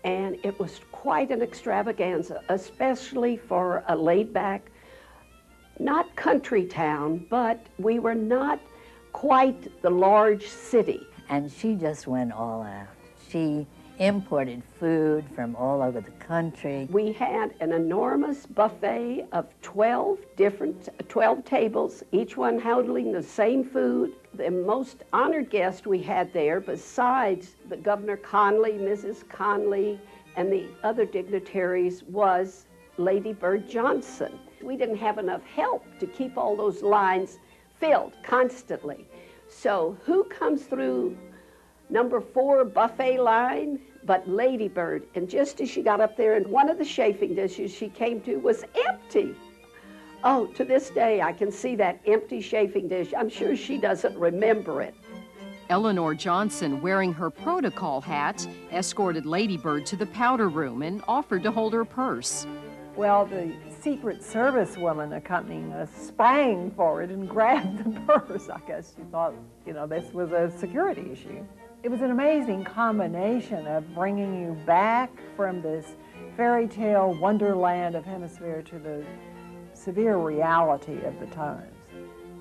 and it was quite an extravaganza, especially for a laid-back, not country town, but we were not quite the large city. And she just went all out. She imported food from all over the country. We had an enormous buffet of 12 tables, each one handling the same food. The most honored guest we had there, besides the Governor Conley, Mrs. Conley, and the other dignitaries, was Lady Bird Johnson. We didn't have enough help to keep all those lines filled constantly. So who comes through number 4 buffet line but Lady Bird? And just as she got up there, and one of the chafing dishes she came to was empty. Oh, to this day, I can see that empty chafing dish. I'm sure she doesn't remember it. Eleanor Johnson, wearing her protocol hat, escorted Lady Bird to the powder room and offered to hold her purse. Well, the Secret Service woman accompanying us sprang forward and grabbed the purse. I guess she thought, you know, this was a security issue. It was an amazing combination of bringing you back from this fairy tale wonderland of HemisFair to the severe reality of the times.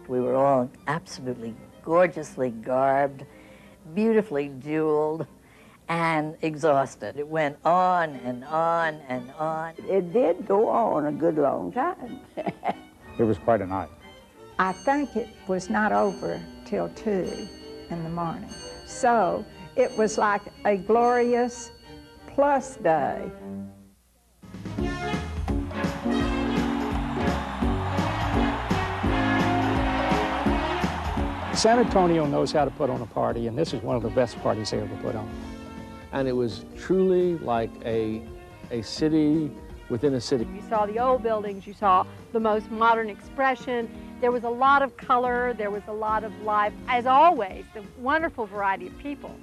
We were all absolutely gorgeously garbed, beautifully jeweled, and exhausted. It went on and on and on. It did go on a good long time. It was quite a night. I think it was not over till 2 in the morning. So it was like a glorious plus day. San Antonio knows how to put on a party, and this is one of the best parties they ever put on. And it was truly like a city within a city. You saw the old buildings, you saw the most modern expression. There was a lot of color, there was a lot of life. As always, the wonderful variety of people.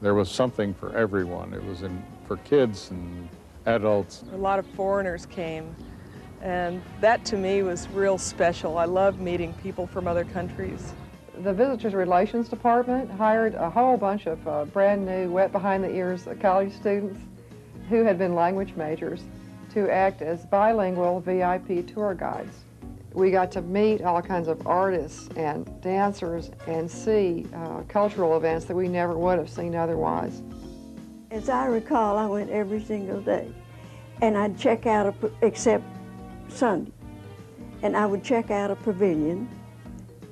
There was something for everyone. It was for kids and adults. A lot of foreigners came, and that to me was real special. I love meeting people from other countries. The Visitors Relations Department hired a whole bunch of brand new, wet behind the ears college students who had been language majors to act as bilingual VIP tour guides. We got to meet all kinds of artists and dancers and see cultural events that we never would have seen otherwise. As I recall, I went every single day, and I'd check out, except Sunday, and I would check out a pavilion,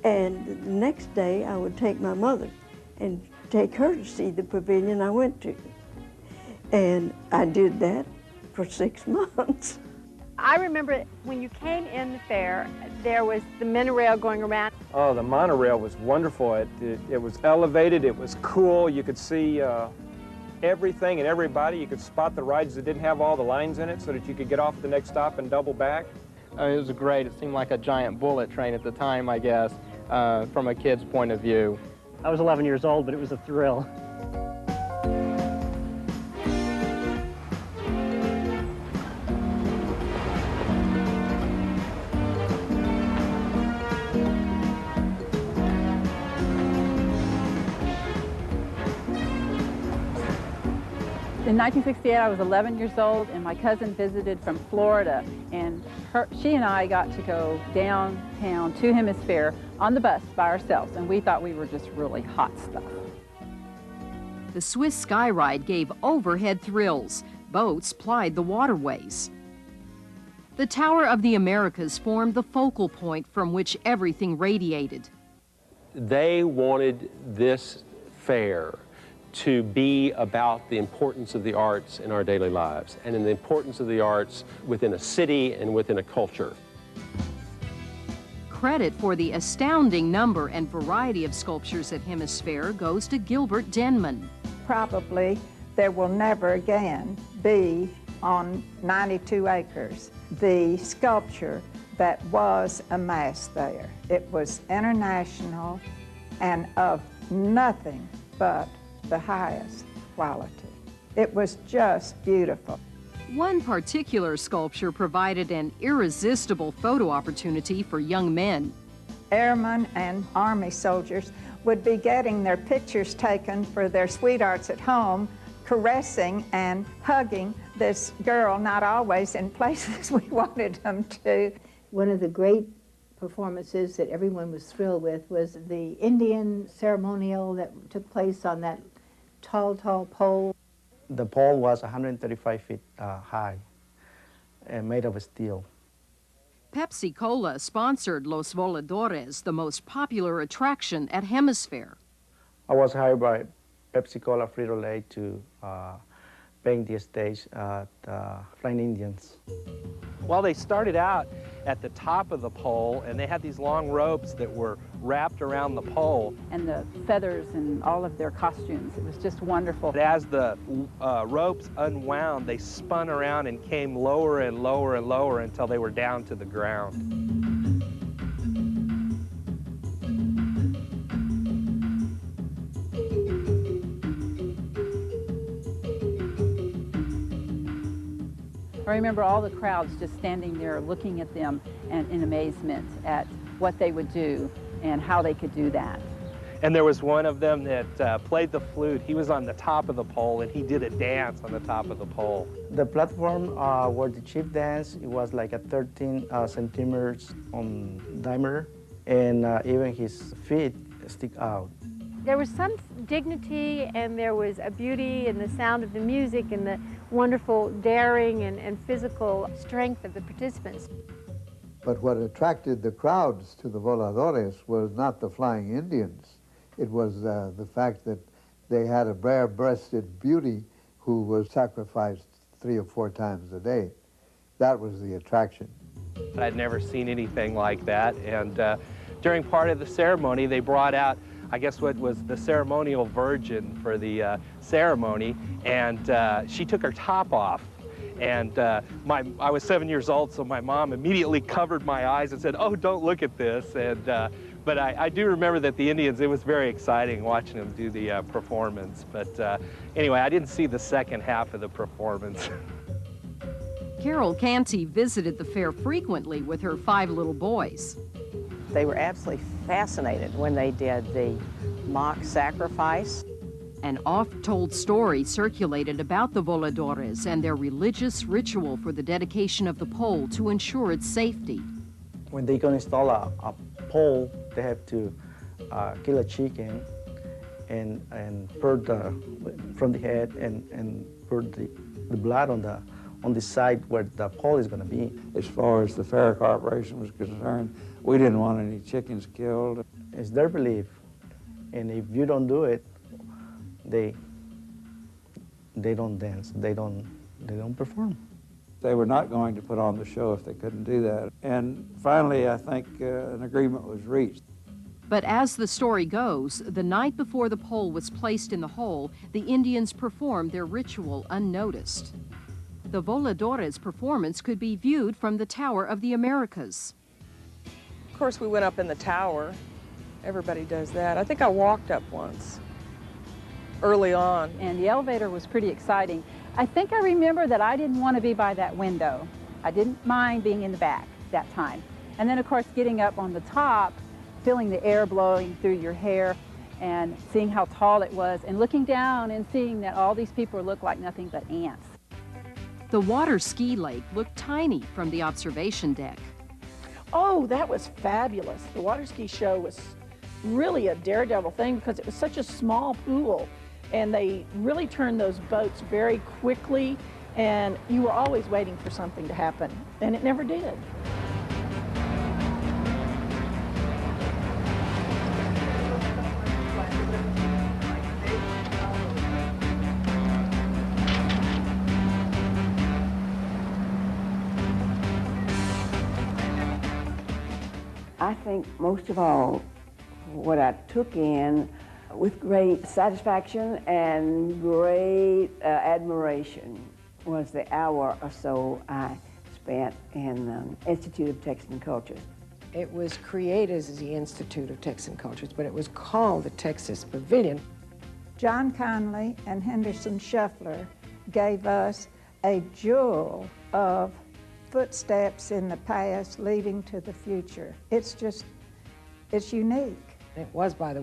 and the next day I would take my mother and take her to see the pavilion I went to. And I did that for 6 months. I remember when you came in the fair, there was the monorail going around. Oh, the monorail was wonderful. It was elevated, it was cool. You could see everything and everybody. You could spot the rides that didn't have all the lines in it so that you could get off at the next stop and double back. It was great. It seemed like a giant bullet train at the time, I guess, from a kid's point of view. I was 11 years old, but it was a thrill. In 1968, I was 11 years old, and my cousin visited from Florida, and she and I got to go downtown to HemisFair on the bus by ourselves, and we thought we were just really hot stuff. The Swiss Sky Ride gave overhead thrills. Boats plied the waterways. The Tower of the Americas formed the focal point from which everything radiated. They wanted this fair to be about the importance of the arts in our daily lives and in the importance of the arts within a city and within a culture. Credit for the astounding number and variety of sculptures at HemisFair goes to Gilbert Denman. Probably there will never again be on 92 acres the sculpture that was amassed there. It was international and of nothing but the highest quality. It was just beautiful. One particular sculpture provided an irresistible photo opportunity for young men. Airmen and Army soldiers would be getting their pictures taken for their sweethearts at home, caressing and hugging this girl, not always in places we wanted them to. One of the great performances that everyone was thrilled with was the Indian ceremonial that took place on that tall, tall pole. The pole was 135 feet high and made of steel. Pepsi Cola sponsored Los Voladores, the most popular attraction at HemisFair. I was hired by Pepsi Cola Frito-Lay to paint the stage at Flying Indians. Well, they started out at the top of the pole, and they had these long ropes that were wrapped around the pole. And the feathers and all of their costumes, it was just wonderful. As the ropes unwound, they spun around and came lower and lower and lower until they were down to the ground. I remember all the crowds just standing there looking at them and in amazement at what they would do and how they could do that. And there was one of them that played the flute. He was on the top of the pole, and he did a dance on the top of the pole. The platform where the chief danced, it was like a 13 centimeters on diameter, and even his feet stick out. There was some dignity, and there was a beauty in the sound of the music and the wonderful daring and physical strength of the participants. But what attracted the crowds to the Voladores was not the Flying Indians. It was the fact that they had a bare-breasted beauty who was sacrificed 3 or 4 times a day. That was the attraction. I'd never seen anything like that, and during part of the ceremony, they brought out, I guess, what was the ceremonial virgin for the ceremony, and she took her top off. And I was 7 years old, so my mom immediately covered my eyes and said, "Oh, don't look at this." And but I do remember that the Indians, it was very exciting watching them do the performance. But anyway, I didn't see the second half of the performance. Carol Canty visited the fair frequently with her 5 little boys. They were absolutely fascinated when they did the mock sacrifice. An oft-told story circulated about the Voladores and their religious ritual for the dedication of the pole to ensure its safety. When they can install a pole, they have to kill a chicken and pour from the head and pour the blood on the side where the pole is going to be. As far as the Fair Corporation was concerned, we didn't want any chickens killed. It's their belief, and if you don't do it, they don't dance, they don't perform. They were not going to put on the show if they couldn't do that. And finally, I think an agreement was reached. But as the story goes, the night before the pole was placed in the hole, the Indians performed their ritual unnoticed. The Voladores' performance could be viewed from the Tower of the Americas. Of course, we went up in the tower. Everybody does that. I think I walked up once, early on. And the elevator was pretty exciting. I think I remember that I didn't want to be by that window. I didn't mind being in the back that time. And then, of course, getting up on the top, feeling the air blowing through your hair and seeing how tall it was and looking down and seeing that all these people look like nothing but ants. The water ski lake looked tiny from the observation deck. Oh, that was fabulous. The water ski show was really a daredevil thing because it was such a small pool, and they really turned those boats very quickly, and you were always waiting for something to happen, and it never did. I think most of all, what I took in with great satisfaction and great admiration was the hour or so I spent in the Institute of Texan Cultures. It was created as the Institute of Texan Cultures, but it was called the Texas Pavilion. John Conley and Henderson Shuffler gave us a jewel of footsteps in the past leading to the future. It's unique. It was, by the